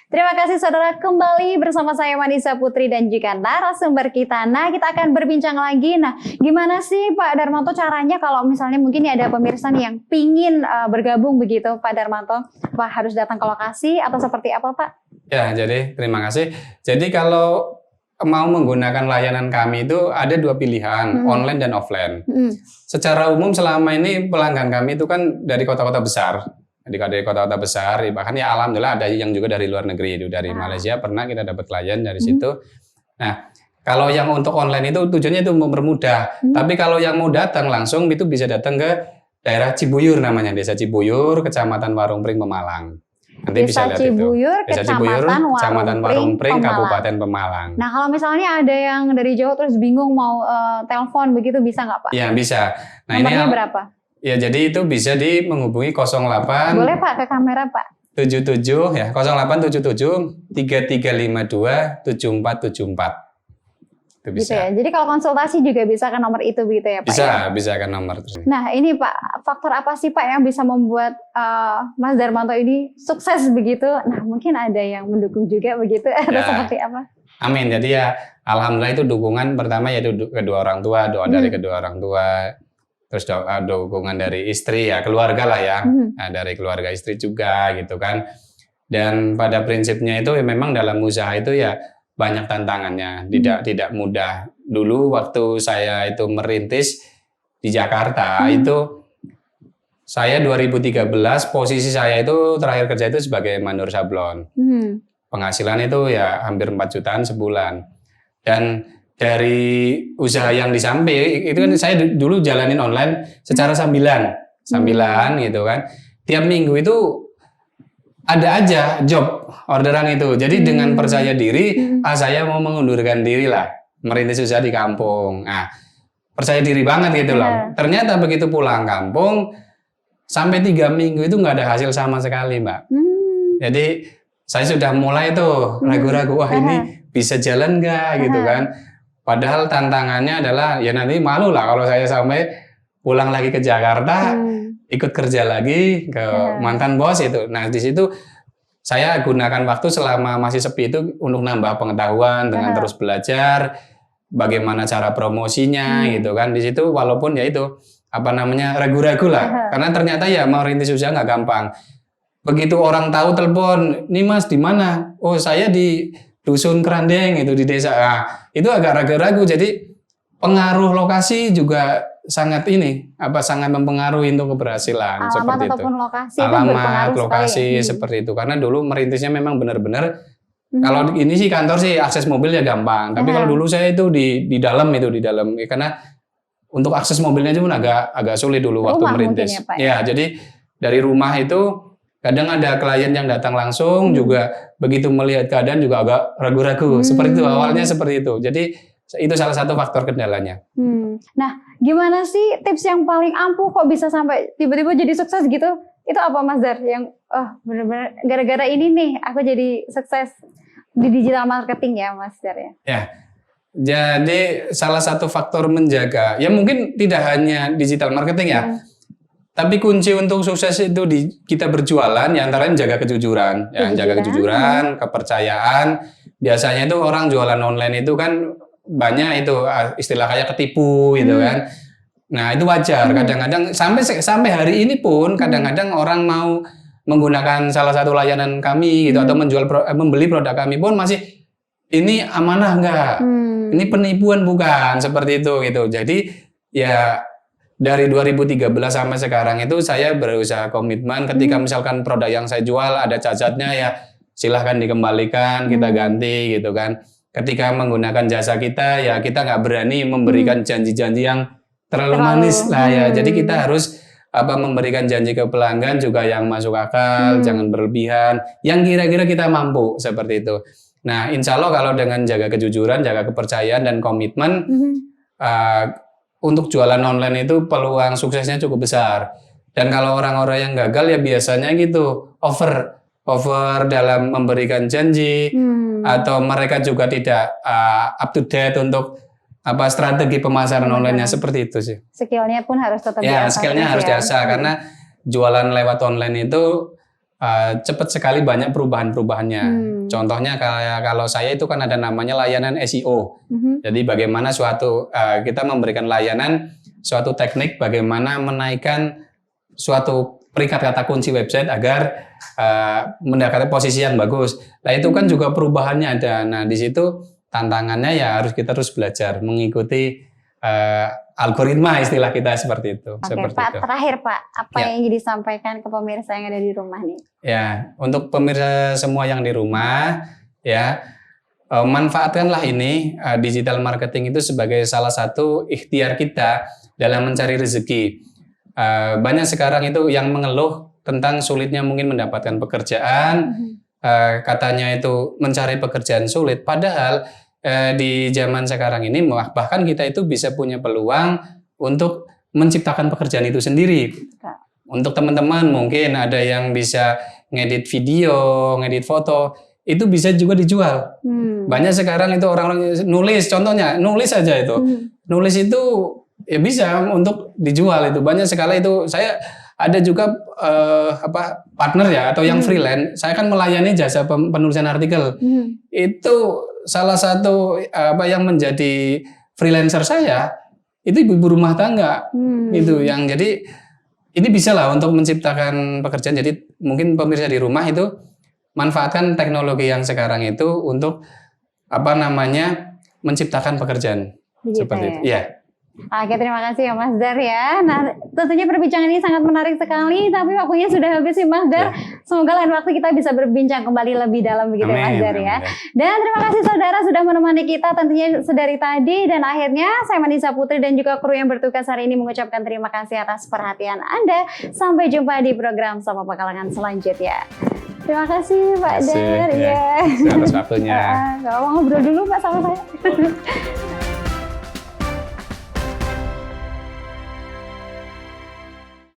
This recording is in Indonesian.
Terima kasih saudara, kembali bersama saya Manisa Putri dan juga narasumber kita. Nah, kita akan berbincang lagi. Nah, gimana sih Pak Darmanto caranya kalau misalnya mungkin ada pemirsa nih yang pingin bergabung begitu Pak Darmanto? Apa harus datang ke lokasi atau seperti apa Pak? Ya, jadi terima kasih. Jadi kalau mau menggunakan layanan kami itu ada dua pilihan, online dan offline. Secara umum selama ini pelanggan kami itu kan dari kota-kota besar. Dari kota-kota besar, bahkan ya alhamdulillah ada yang juga dari luar negeri, itu dari Malaysia pernah kita dapat klien dari situ. Nah, kalau yang untuk online itu tujuannya itu mempermudah. Tapi kalau yang mau datang langsung itu bisa datang ke daerah Cibuyur namanya, Desa Cibuyur, Kecamatan Warungpring, Pemalang. Nanti Desa bisa lihat Cibuyur, itu. Desa Cibuyur, Kecamatan Warungpring, Kabupaten Pemalang. Nah, kalau misalnya ada yang dari Jawa terus bingung mau telepon begitu bisa nggak Pak? Ya, bisa. Nah, nomornya ini berapa? Ya, jadi itu bisa menghubungi 08. Boleh Pak, ke kamera Pak. 77 ya, 0877 3352 7474. Itu bisa. Gitu ya. Jadi kalau konsultasi juga bisa ke nomor itu begitu ya Pak? Bisa ke nomor tersebut. Nah, ini Pak, faktor apa sih Pak yang bisa membuat Mas Darmanto ini sukses begitu? Nah, mungkin ada yang mendukung juga begitu atau seperti apa? Amin. Jadi ya alhamdulillah itu dukungan pertama yaitu kedua orang tua, doa dari kedua orang tua. Terus dukungan dari istri ya, keluarga lah ya, nah, dari keluarga istri juga gitu kan. Dan pada prinsipnya itu ya memang dalam usaha itu ya banyak tantangannya, tidak mudah. Dulu waktu saya itu merintis di Jakarta itu saya 2013 posisi saya itu terakhir kerja itu sebagai mandor sablon. Penghasilan itu ya hampir 4 jutaan sebulan. Dan dari usaha yang di samping itu kan saya dulu jalanin online secara sambilan gitu kan. Tiap minggu itu ada aja job orderan itu. Jadi dengan percaya diri, saya mau mengundurkan diri lah, merintis usaha di kampung. Nah, percaya diri banget gitu loh. Ternyata begitu pulang kampung sampai 3 minggu itu nggak ada hasil sama sekali, Mbak. Jadi saya sudah mulai tuh ragu-ragu, wah ini bisa jalan nggak gitu kan. Padahal tantangannya adalah ya nanti malu lah kalau saya sampai pulang lagi ke Jakarta, ikut kerja lagi ke mantan bos itu. Nah di situ saya gunakan waktu selama masih sepi itu untuk nambah pengetahuan dengan terus belajar bagaimana cara promosinya gitu kan. Di situ walaupun ya itu apa namanya ragu-ragu lah, karena ternyata ya mau rintis usaha nggak gampang. Begitu orang tahu telepon, nih Mas di mana? Oh saya di Dusun Kerandeng itu di desa. Nah, itu agak ragu-ragu. Jadi pengaruh lokasi juga sangat sangat mempengaruhi untuk keberhasilan. Alamat seperti ataupun itu. Lokasi Alamat, itu berpengaruh lokasi seperti itu. Karena dulu merintisnya memang benar-benar kalau ini sih kantor sih akses mobil ya gampang. Tapi kalau dulu saya itu di dalam karena untuk akses mobilnya itu pun agak sulit dulu waktu merintis. Ya, jadi dari rumah itu kadang ada klien yang datang langsung juga begitu melihat keadaan juga agak ragu-ragu. Seperti itu awalnya seperti itu. Jadi itu salah satu faktor kendalanya. Nah, gimana sih tips yang paling ampuh kok bisa sampai tiba-tiba jadi sukses gitu? Itu apa Mas Dar? Yang benar-benar gara-gara ini nih aku jadi sukses di digital marketing ya Mas Dar ya? Ya. Jadi salah satu faktor menjaga, ya mungkin tidak hanya digital marketing ya. Tapi kunci untuk sukses itu kita berjualan, ya antara menjaga kejujuran, jaga kejujuran, kepercayaan. Biasanya itu orang jualan online itu kan banyak itu istilah kayak ketipu gitu kan. Nah itu wajar. Kadang-kadang sampai hari ini pun kadang-kadang orang mau menggunakan salah satu layanan kami gitu atau membeli produk kami pun masih ini amanah enggak? Ini penipuan bukan? Seperti itu gitu. Jadi ya dari 2013 sampai sekarang itu saya berusaha komitmen ketika misalkan produk yang saya jual ada cacatnya ya silahkan dikembalikan, kita ganti gitu kan. Ketika menggunakan jasa kita ya kita nggak berani memberikan janji-janji yang terlalu manis lah ya. Jadi kita harus memberikan janji ke pelanggan juga yang masuk akal, jangan berlebihan, yang kira-kira kita mampu seperti itu. Nah insya Allah kalau dengan jaga kejujuran, jaga kepercayaan dan komitmen untuk jualan online itu peluang suksesnya cukup besar. Dan kalau orang-orang yang gagal ya biasanya gitu over dalam memberikan janji atau mereka juga tidak up to date untuk strategi pemasaran online-nya seperti itu sih. Skillnya pun harus tetap diasah. Ya, skillnya harus diasah karena jualan lewat online itu cepat sekali banyak perubahan-perubahannya. Contohnya kayak kalau saya itu kan ada namanya layanan SEO. Jadi bagaimana kita memberikan layanan suatu teknik bagaimana menaikkan suatu peringkat kata kunci website agar mendapatkan posisi yang bagus. Nah itu kan juga perubahannya ada. Nah di situ tantangannya ya harus kita terus belajar mengikuti algoritma istilah kita seperti itu. Oke, seperti Pak, itu. terakhir Pak, apa yang ingin disampaikan ke pemirsa yang ada di rumah nih? Ya, untuk pemirsa semua yang di rumah, ya manfaatkanlah ini digital marketing itu sebagai salah satu ikhtiar kita dalam mencari rezeki. Banyak sekarang itu yang mengeluh tentang sulitnya mungkin mendapatkan pekerjaan, katanya itu mencari pekerjaan sulit, padahal di zaman sekarang ini bahkan kita itu bisa punya peluang untuk menciptakan pekerjaan itu sendiri. Untuk teman-teman mungkin ada yang bisa ngedit video, ngedit foto, itu bisa juga dijual. Banyak sekarang itu orang-orang nulis, contohnya nulis aja itu. Nulis itu ya bisa untuk dijual itu. Banyak sekali itu saya ada juga partner ya atau yang freelance. Saya kan melayani jasa penulisan artikel. Itu salah satu yang menjadi freelancer saya itu ibu-ibu rumah tangga. Itu yang jadi ini bisa lah untuk menciptakan pekerjaan. Jadi mungkin pemirsa di rumah itu manfaatkan teknologi yang sekarang itu untuk menciptakan pekerjaan. Begitu seperti ya? itu. Iya. Oke, terima kasih ya Mas Dar ya. Nah, tentunya perbincangan ini sangat menarik sekali, tapi waktunya sudah habis sih Mas Dar. Semoga lain waktu kita bisa berbincang kembali lebih dalam begitu ya Mas Dar ya. Dan terima kasih saudara sudah menemani kita tentunya sedari tadi, dan akhirnya saya Manisa Putri dan juga kru yang bertugas hari ini mengucapkan terima kasih atas perhatian Anda. Sampai jumpa di program Sapa Pekalongan selanjutnya. Terima kasih Pak Dar. Ya. Atas waktunya. Kalau mau ngobrol dulu Pak sama saya.